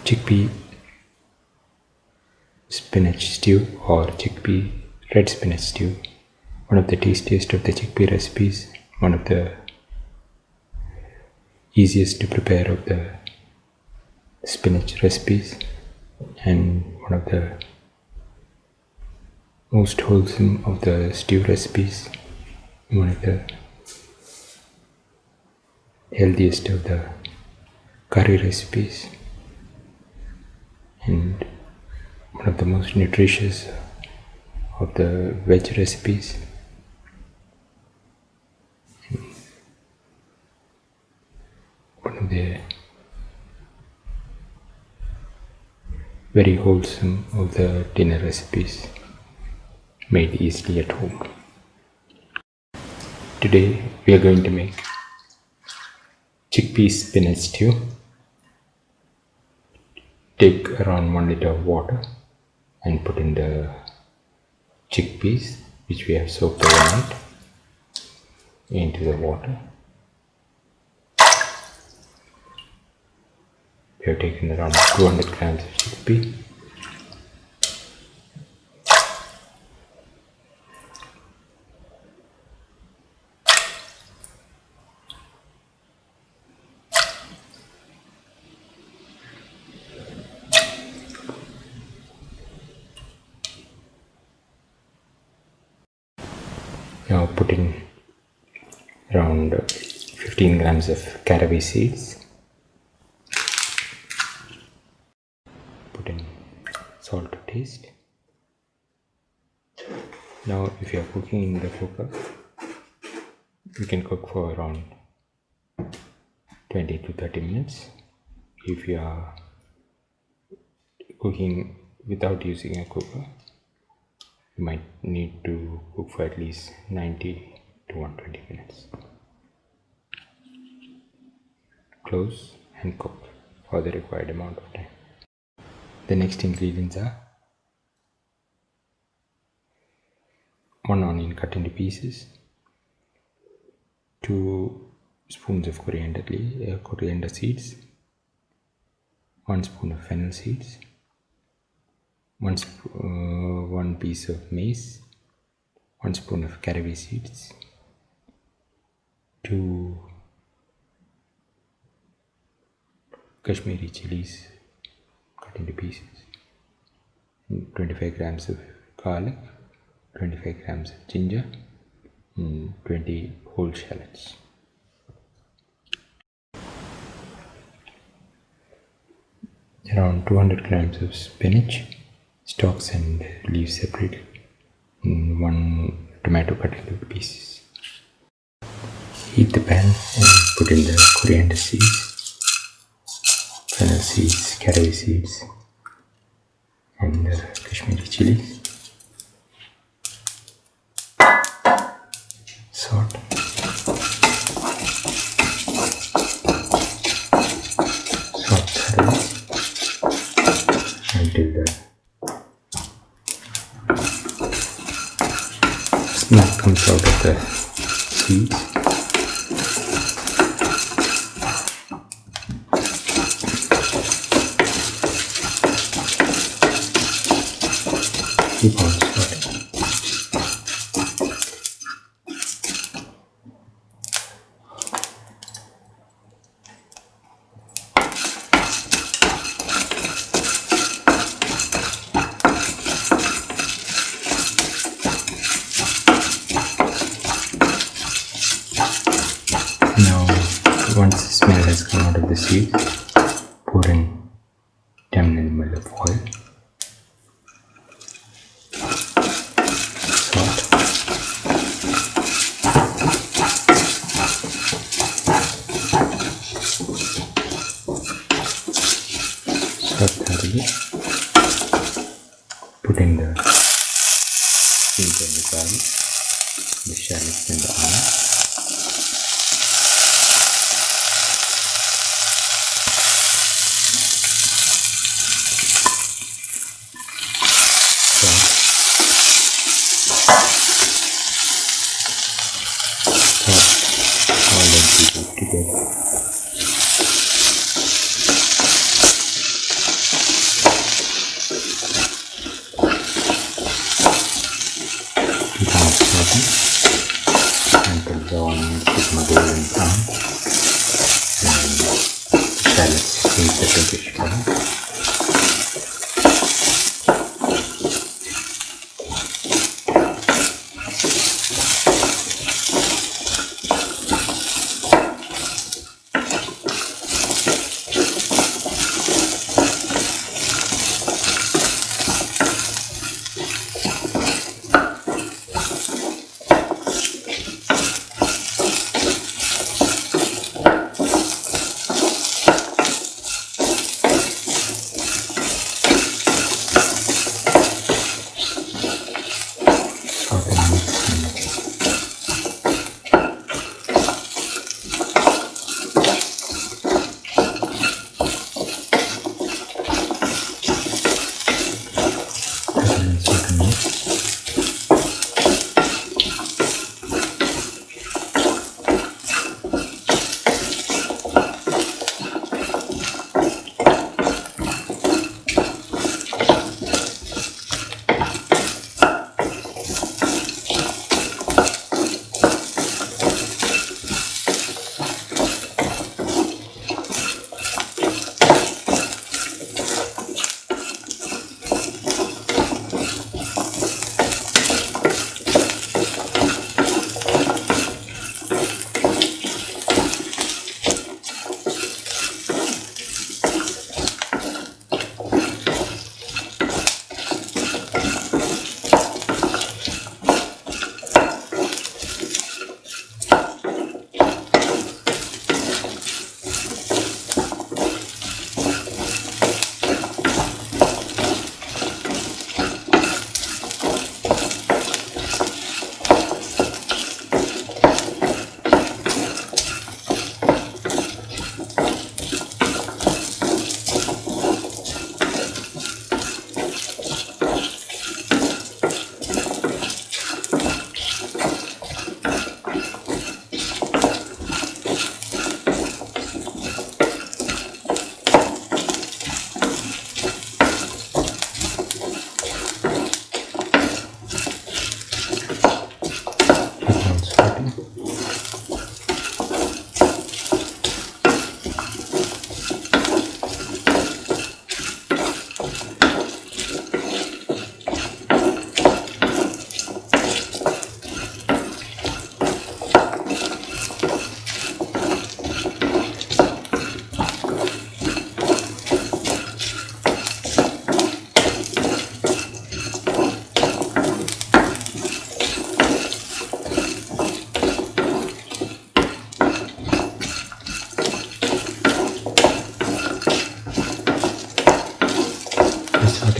chickpea spinach stew or chickpea red spinach stew. One of the tastiest of the chickpea recipes, one of the easiest to prepare of the spinach recipes, and one of the most wholesome of the stew recipes, one of the healthiest of the curry recipes, and one of the most nutritious of the veg recipes. One of the very wholesome of the dinner recipes made easily at home. Today we are going to make chickpea spinach stew. Take around 1 liter of water and put in the chickpeas which we have soaked overnight into the water. We have taken around 200 grams of chickpea. Now put in around 15 grams of caraway seeds. Put in salt to taste. Now if you are cooking in the cooker, you can cook for around 20 to 30 minutes. If you are cooking without using a cooker, you might need to cook for at least 90 to 120 minutes. Close and cook for the required amount of time. The next ingredients are 1 onion cut into pieces, 2 spoons of coriander seeds, 1 spoon of fennel seeds, 1 piece of mace, 1 spoon of caraway seeds, 2 Kashmiri chillies cut into pieces, 25 grams of garlic, 25 grams of ginger, and 20 whole shallots. Around 200 grams of spinach, stalks and leaves separately, and 1 tomato cut into pieces. Heat the pan and put in the coriander seeds, fennel seeds, caraway seeds, and the Kashmiri chilies. Salt. Salt thoroughly until the smoke comes out of the seeds. Keep on sauteing. Now, once the smell has come out of the seeds, pour in 10 ml of oil, salt, thoroughly. Put in the ginger and the garlic, the shallots and the onion. All the ingredients together.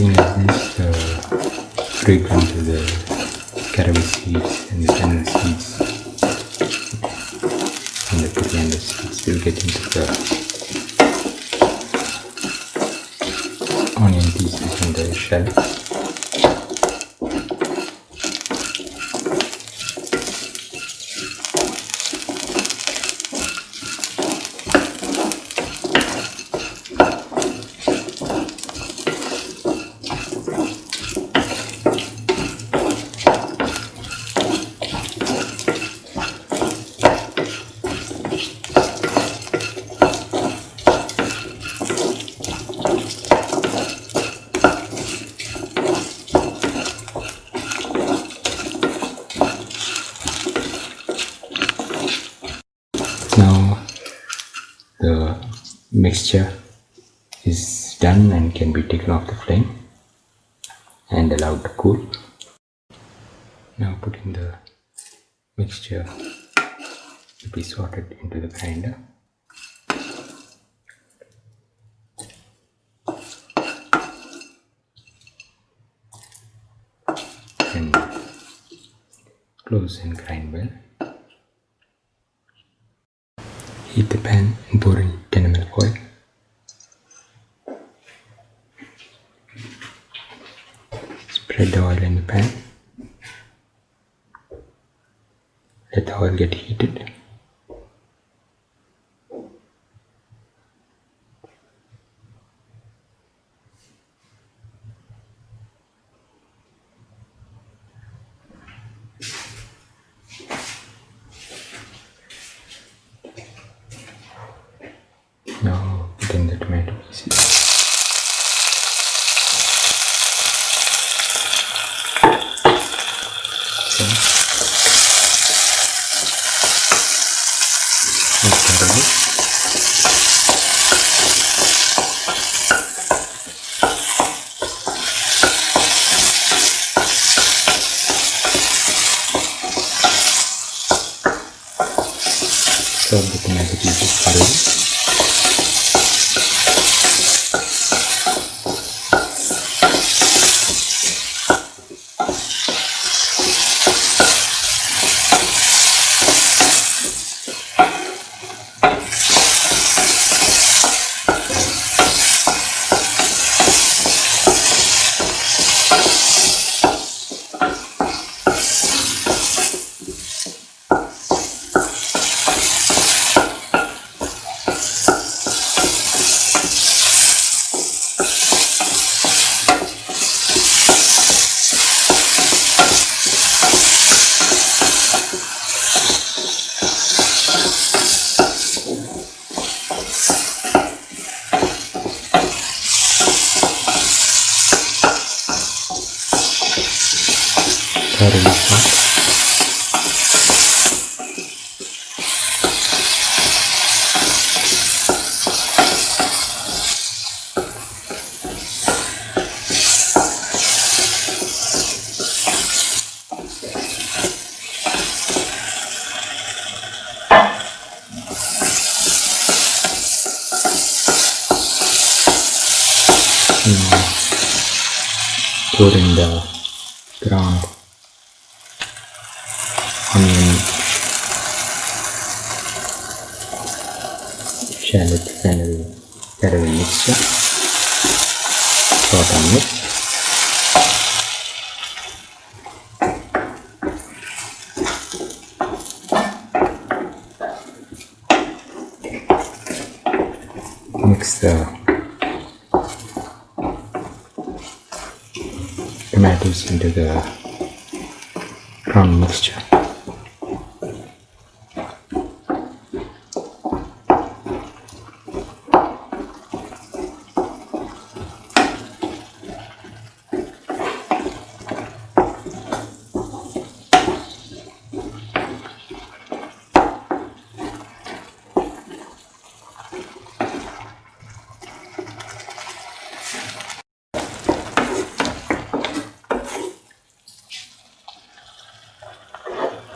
Something like this, the fragrance of the caraway seeds and the fennel seeds and the coriander seeds will get into the onion pieces and the shallots. Now the mixture is done and can be taken off the flame and allowed to cool. Now putting the mixture to be sorted into the grinder. And close and grind well. Heat the pan and pour in 10 ml oil. Spread the oil in the pan. Let the oil get heated. Now put in the tomato pieces. Serve the tomato pieces thoroughly. Thoroughly hot. Pour in the ground onion, shallot, fennel, caraway mixture. Saute and mix. Mix the tomatoes into the ground mixture.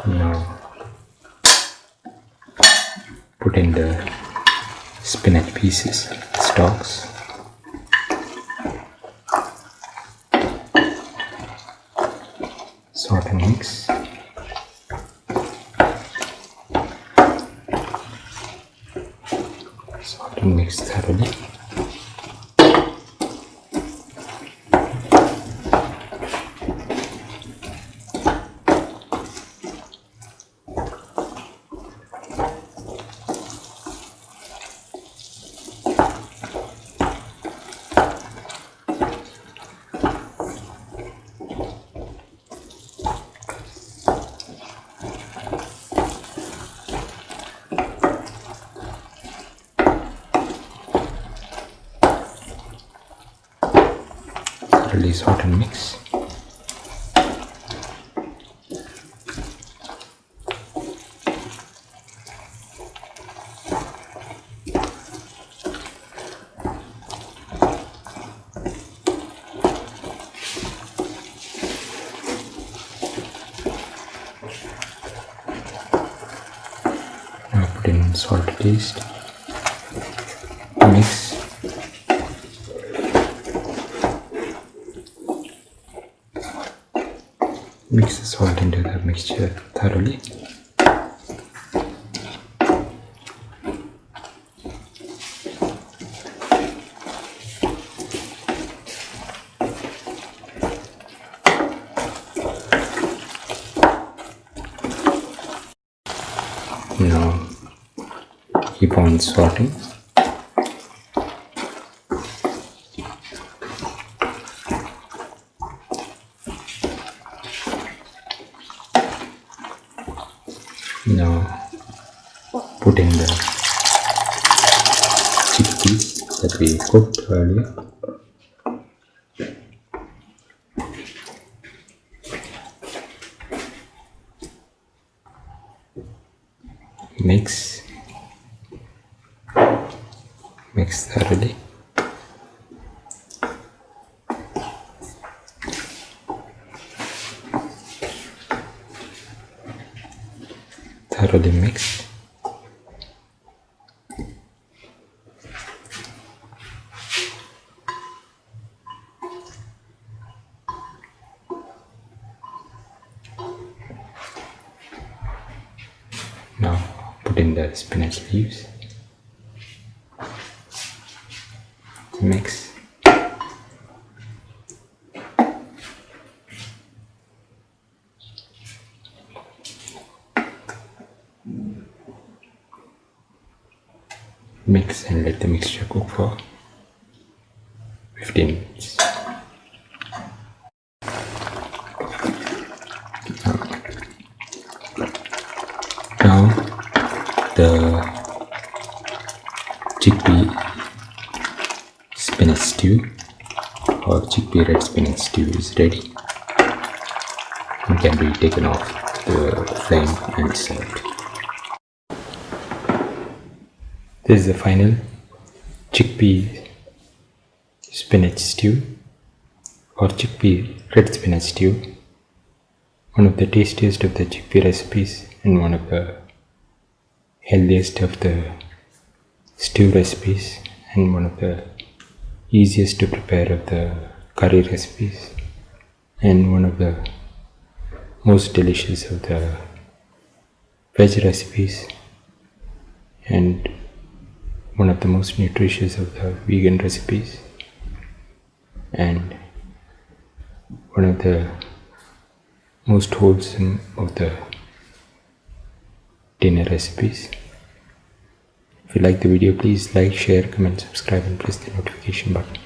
Now put in the spinach pieces, stalks. and mix. Salt and mix thoroughly. Release hot and mix. Now put in salt to taste. Mix. Mix the salt into the mixture thoroughly. Now keep on sorting. Now put in the chickpeas that we cooked earlier. Mix thoroughly. Thoroughly mix. Now put in the spinach leaves. Mix. Mix and let the mixture cook for 15 minutes. Now the chickpea spinach stew or chickpea red spinach stew is ready and can be taken off the flame and served. This is the final chickpea spinach stew or chickpea red spinach stew. One of the tastiest of the chickpea recipes and one of the healthiest of the stew recipes and one of the easiest to prepare of the curry recipes and one of the most delicious of the veg recipes and one of the most nutritious of the vegan recipes and one of the most wholesome of the dinner recipes. If you like the video, please like, share, comment, subscribe and press the notification button.